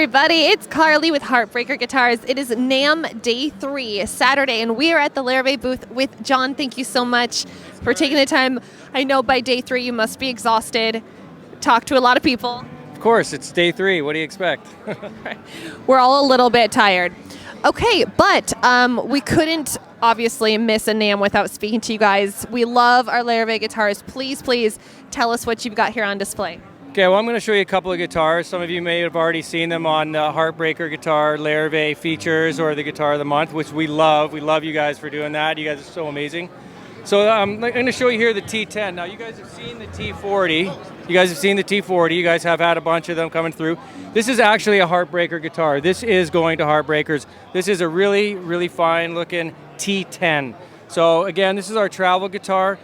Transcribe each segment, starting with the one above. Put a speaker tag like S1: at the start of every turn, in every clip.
S1: everybody, it's Carly with Heartbreaker Guitars. It is NAMM Day 3, Saturday, and we are at the Larrivee booth with John. Thank you so much for taking the time. I know by day 3 you must be exhausted. Talk to a lot of people.
S2: Of course, it's day 3. What do you expect?
S1: We're all a little bit tired. Okay, but we couldn't obviously miss a NAMM without speaking to you guys. We love our Larrivee guitars. Please tell us what you've got here on display.
S2: Okay, well, I'm going to show you a couple of guitars. Some of you may have already seen them on Heartbreaker Guitar, Larrivee Features, or the Guitar of the Month, which we love. We love you guys for doing that. You guys are so amazing. So I'm going to show you here the T10. Now, you guys have seen the T40. You guys have had a bunch of them coming through. This is actually a Heartbreaker guitar. This is going to Heartbreakers. This is a really, really fine looking T10. So again, this is our travel guitar.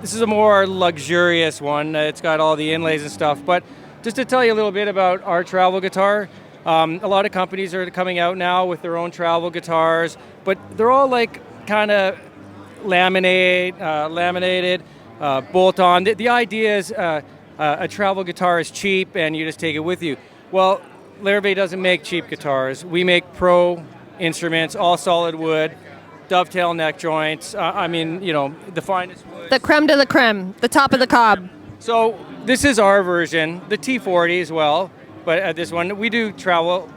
S2: This is a more luxurious one. It's got all the inlays and stuff. But just to tell you a little bit about our travel guitar, a lot of companies are coming out now with their own travel guitars, but they're all like kind of laminated, bolt-on. The idea is a travel guitar is cheap and you just take it with you. Well, Larrivee doesn't make cheap guitars. We make pro instruments, all solid wood, dovetail neck joints. I mean, you know, the finest wood.
S1: The creme de la creme, the top of the cob.
S2: So this is our version, the T40 as well. But this one, we do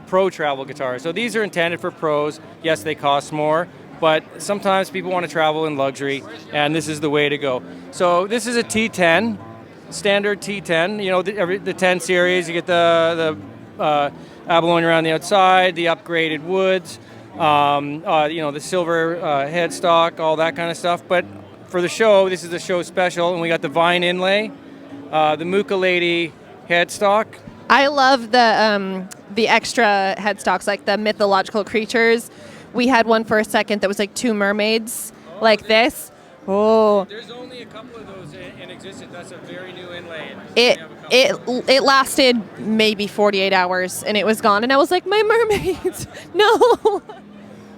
S2: pro travel guitars. So these are intended for pros. Yes, they cost more, but sometimes people want to travel in luxury, and this is the way to go. So this is a T10, standard T10. You know, the 10 series, you get the abalone around the outside, the upgraded woods, you know, the silver headstock, all that kind of stuff. But for the show, this is the show special, and we got the vine inlay, the Mooka Lady headstock.
S1: I love the extra headstocks, like the mythological creatures. We had one for a second that was like 2 mermaids, like this. Oh.
S2: There's only a couple of those in existence. That's a very new inlay.
S1: It lasted maybe 48 hours and it was gone, and I was like, my mermaids, no.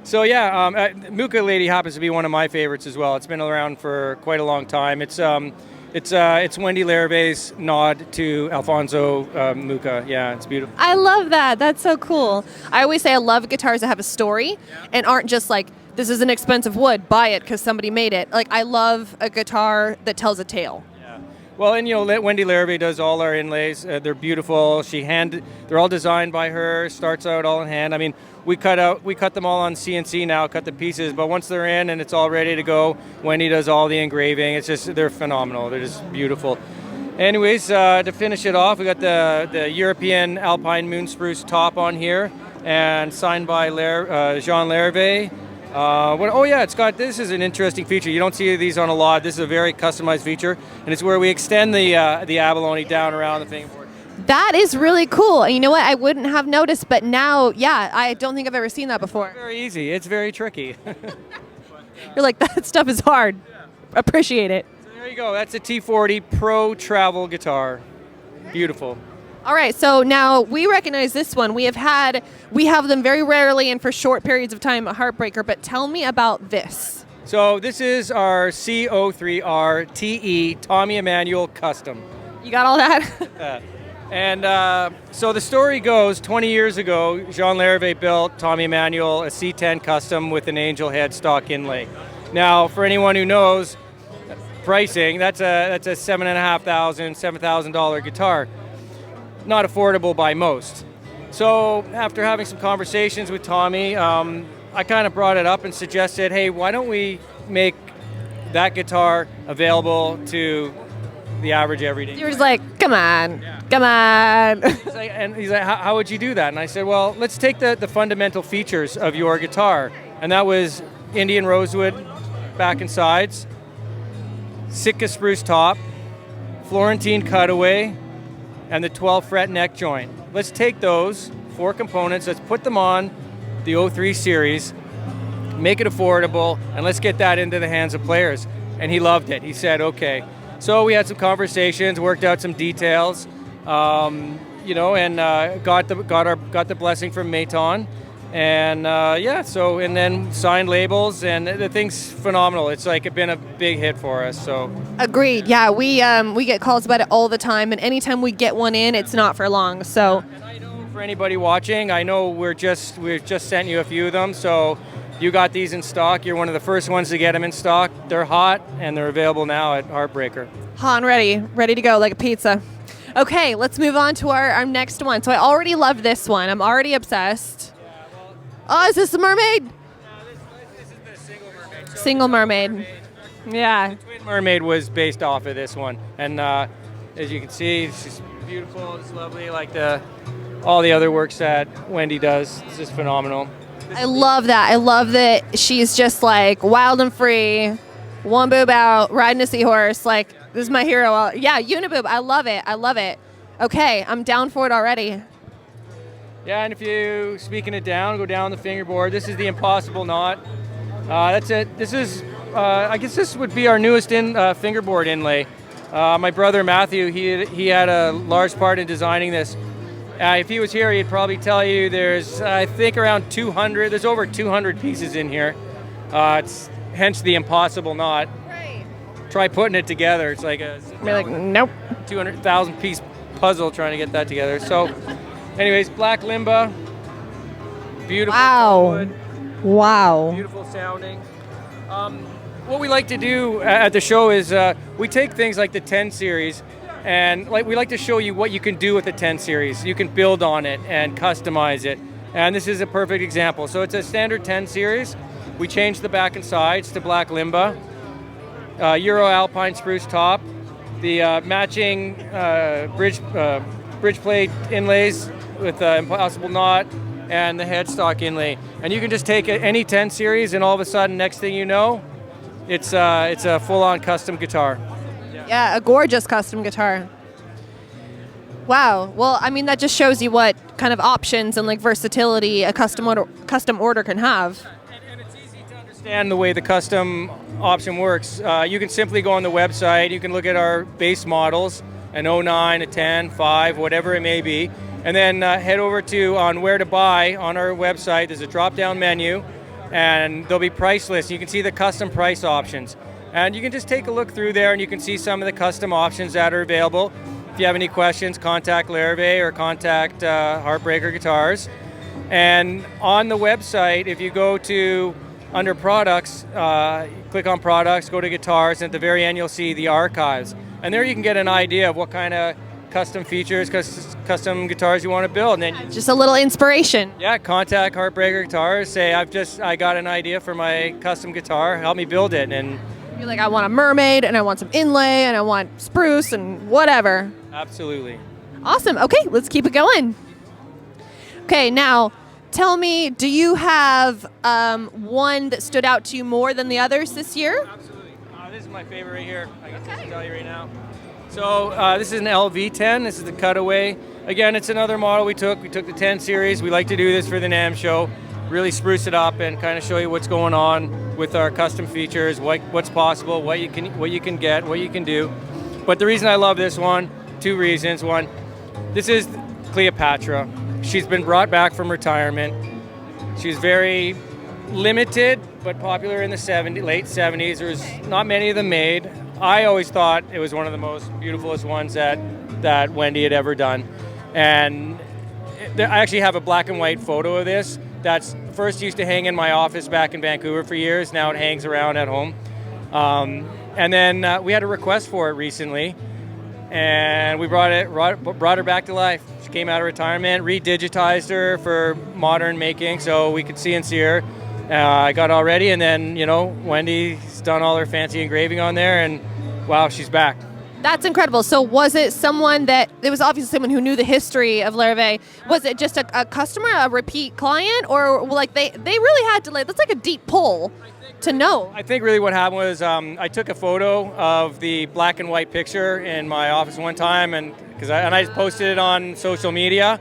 S2: So yeah, Mooka Lady happens to be one of my favorites as well. It's been around for quite a long time. It's Wendy Larrivee's nod to Alfonso Mooka. Yeah, it's beautiful.
S1: I love that. That's so cool. I always say I love guitars that have a story and aren't just like, this is an expensive wood, buy it because somebody made it. Like, I love a guitar that tells a tale.
S2: Yeah. Well, and you know, Wendy Larrivee does all our inlays. They're beautiful. They're all designed by her. Starts out all in hand. I mean, we cut them all on CNC now, cut the pieces. But once they're in and it's all ready to go, Wendy does all the engraving. They're phenomenal. They're just beautiful. Anyways, to finish it off, we got the European Alpine Moon Spruce top on here, and signed by Jean Larrivee. This is an interesting feature. You don't see these on a lot. This is a very customized feature, and it's where we extend the abalone down around the fingerboard.
S1: That is really cool. And you know what? I wouldn't have noticed, but now, yeah, I don't think I've ever seen that before.
S2: It's very easy. It's very tricky.
S1: You're like, that stuff is hard. Yeah. Appreciate it.
S2: So there you go. That's a T40 Pro Travel guitar. Beautiful.
S1: All right, so now we recognize this one. We have them very rarely and for short periods of time at Heartbreaker, but tell me about this.
S2: So this is our CO3R TE Tommy Emmanuel Custom.
S1: You got all that?
S2: So the story goes, 20 years ago, Jean Larrivee built Tommy Emmanuel a C10 Custom with an angel headstock inlay. Now, for anyone who knows pricing, that's a $7,500, $7,000 guitar. Not affordable by most. So after having some conversations with Tommy, I kind of brought it up and suggested, hey, why don't we make that guitar available to the average everyday?
S1: He was like, come on.
S2: He's like, how would you do that? And I said, well, let's take the fundamental features of your guitar. And that was Indian rosewood back and sides, Sitka spruce top, Florentine cutaway, and the 12 fret neck joint. Let's take those 4 components, let's put them on the 03 series, make it affordable, and let's get that into the hands of players. And he loved it. He said, okay. So we had some conversations, worked out some details, and got the blessing from Maton. And and then signed labels, and the thing's phenomenal. It's like been a big hit for us. So
S1: agreed. Yeah, we get calls about it all the time, and anytime we get one in, it's not for long. So
S2: and I know for anybody watching, I know we've just sent you a few of them, so you got these in stock. You're one of the first ones to get them in stock. They're hot, and they're available now at Heartbreaker.
S1: Hot and ready to go like a pizza. Okay, let's move on to our next one. So I already love this one. I'm already obsessed. Oh, is this a mermaid?
S2: No, this is the single mermaid. So
S1: Single mermaid. Yeah.
S2: The twin mermaid was based off of this one, and as you can see, she's beautiful. It's lovely, like all the other works that Wendy does. It's just phenomenal.
S1: I love that. I love that she's just like wild and free, one boob out, riding a seahorse. Like, this is my hero. Yeah, uniboob. I love it. I love it. Okay, I'm down for it already.
S2: Yeah, and if you, speaking it down, go down the fingerboard. This is the Impossible Knot. That's it. This is, I guess this would be our newest fingerboard inlay. My brother Matthew, he had a large part in designing this. If he was here, he'd probably tell you there's, I think, around 200. There's over 200 pieces in here. It's hence the Impossible Knot.
S1: Right.
S2: Try putting it together. It's like a
S1: Nope.
S2: 200,000 piece puzzle trying to get that together. So, anyways, black limba, beautiful wood,
S1: Wow.
S2: beautiful sounding. What we like to do at the show is we take things like the 10 series, and we like to show you what you can do with the 10 series. You can build on it and customize it, and this is a perfect example. So it's a standard 10 series. We changed the back and sides to black limba, Euro Alpine spruce top, the matching bridge plate inlays with Impossible Knot, and the headstock inlay. And you can just take any 10 series, and all of a sudden, next thing you know, it's a full-on custom guitar.
S1: Yeah, a gorgeous custom guitar. Wow. Well, I mean, that just shows you what kind of options and like versatility a custom order can have.
S2: And it's easy to understand the way the custom option works. You can simply go on the website. You can look at our base models, an 09, a 10, 5, whatever it may be, and then head over to on where to buy on our website. There's a drop-down menu, and there'll be price lists. You can see the custom price options. And you can just take a look through there, and you can see some of the custom options that are available. If you have any questions, contact Larrivee or contact Heartbreaker Guitars. And on the website, if you go to under products, click on products, go to guitars, and at the very end you'll see the archives. And there you can get an idea of what kind of custom features, custom guitars you want to build. And then
S1: Just a little inspiration.
S2: yeah, contact Heartbreaker Guitars. Say I got an idea for my custom guitar. Help me build it. And
S1: You're like, I want a mermaid, and I want some inlay, and I want spruce, and whatever.
S2: absolutely.
S1: Awesome. Okay, let's keep it going. Okay, now tell me, do you have one that stood out to you more than the others this year?
S2: Absolutely. This is my favorite right here. I can just tell you right now. So this is an LV10. This is the Cutaway. Again, it's another model we took. We took the 10 series. We like to do this for the NAMM show. Really spruce it up and kind of show you what's going on with our custom features, what's possible, what you can get, what you can do. But the reason I love this one, two reasons. One, this is Cleopatra. She's been brought back from retirement. She's very limited but popular in the late 70s. There's not many of them made. I always thought it was one of the most beautifulest ones that Wendy had ever done. And I actually have a black and white photo of this that's first used to hang in my office back in Vancouver for years. Now it hangs around at home. And then we had a request for it recently, and we brought her back to life. She came out of retirement, redigitized her for modern making so we could see her. I got all ready, and then, Wendy's done all her fancy engraving on there, and wow, she's back.
S1: That's incredible. So was it someone it was obviously someone who knew the history of Larrivee. Was it just a customer, a repeat client, or like they really had to, that's like a deep pull to know?
S2: I think really what happened was I took a photo of the black and white picture in my office one time, and I posted it on social media,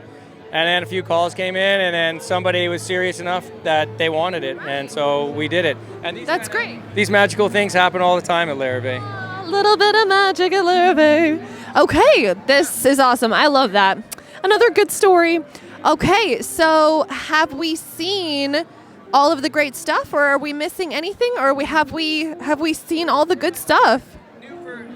S2: and then a few calls came in, and then somebody was serious enough that they wanted it, and so we did it. And
S1: That's great.
S2: These magical things happen all the time at Larrivee.
S1: A little bit of magic at Larrivee. Okay, this is awesome. I love that. Another good story. Okay, so have we seen all of the great stuff, or are we missing anything, or have we seen all the good stuff?
S2: These are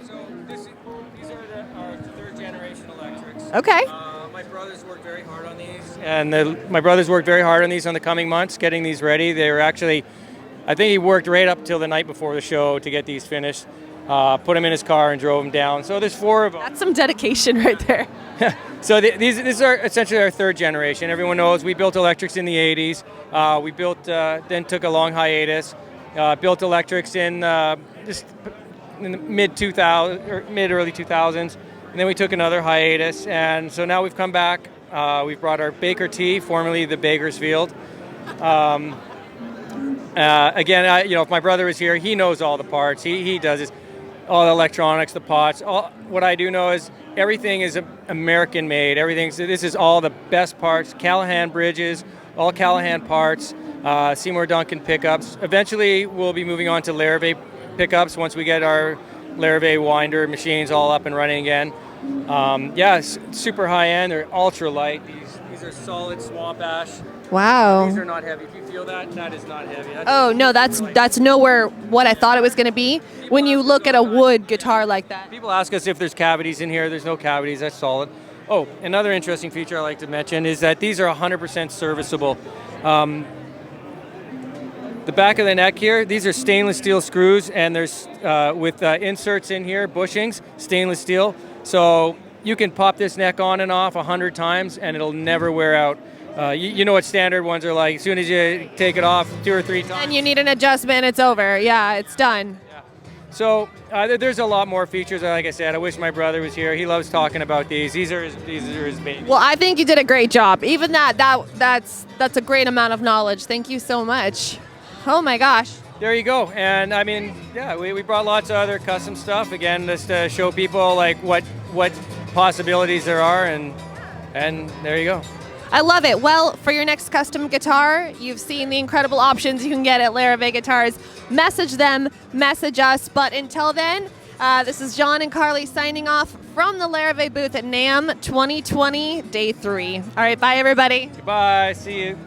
S2: our third generation electrics.
S1: Okay.
S2: My brothers worked very hard on these, and my brothers worked very hard on these on the coming months, getting these ready. They were actually, I think he worked right up till the night before the show to get these finished. Put them in his car and drove them down. So there's 4 of them.
S1: That's some dedication right there.
S2: So these are essentially our 3rd generation. Everyone knows we built electrics in the 80s. We built, then took a long hiatus. Built electrics in just in the mid-early 2000s. And then we took another hiatus. And so now we've come back. We've brought our Baker T, formerly the Bakersfield. Again, if my brother was here, he knows all the parts. He does this. All the electronics, the pots. What I do know is everything is American made. This is all the best parts. Callahan bridges, all Callahan parts. Seymour Duncan pickups. Eventually, we'll be moving on to Larrivee pickups once we get our Larrivee winder machines all up and running again. Super high end. They're ultra light. These are solid swamp ash.
S1: Wow.
S2: These are not heavy. If you feel that, that is not heavy.
S1: That's nowhere what I thought it was going to be when you look at a wood guitar like that.
S2: People ask us if there's cavities in here. There's no cavities. That's solid. Oh, another interesting feature I like to mention is that these are 100% serviceable. The back of the neck here, these are stainless steel screws, and there's with inserts in here, bushings, stainless steel. So you can pop this neck on and off 100 times, and it'll never wear out. You know what standard ones are like. As soon as you take it off 2 or 3 times.
S1: And you need an adjustment, it's over. Yeah, it's done.
S2: Yeah. So there's a lot more features. Like I said, I wish my brother was here. He loves talking about these. These are his babies.
S1: Well, I think you did a great job. Even that's a great amount of knowledge. Thank you so much. Oh my gosh.
S2: There you go. And I mean, yeah, we brought lots of other custom stuff. Again, just to show people like what possibilities there are, and there you go.
S1: I love it. Well, for your next custom guitar, you've seen the incredible options you can get at Larrivee Guitars. Message them, message us. But until then, this is John and Carly signing off from the Larrivee booth at NAMM 2020, Day 3. All right, bye, everybody.
S2: Goodbye. See you.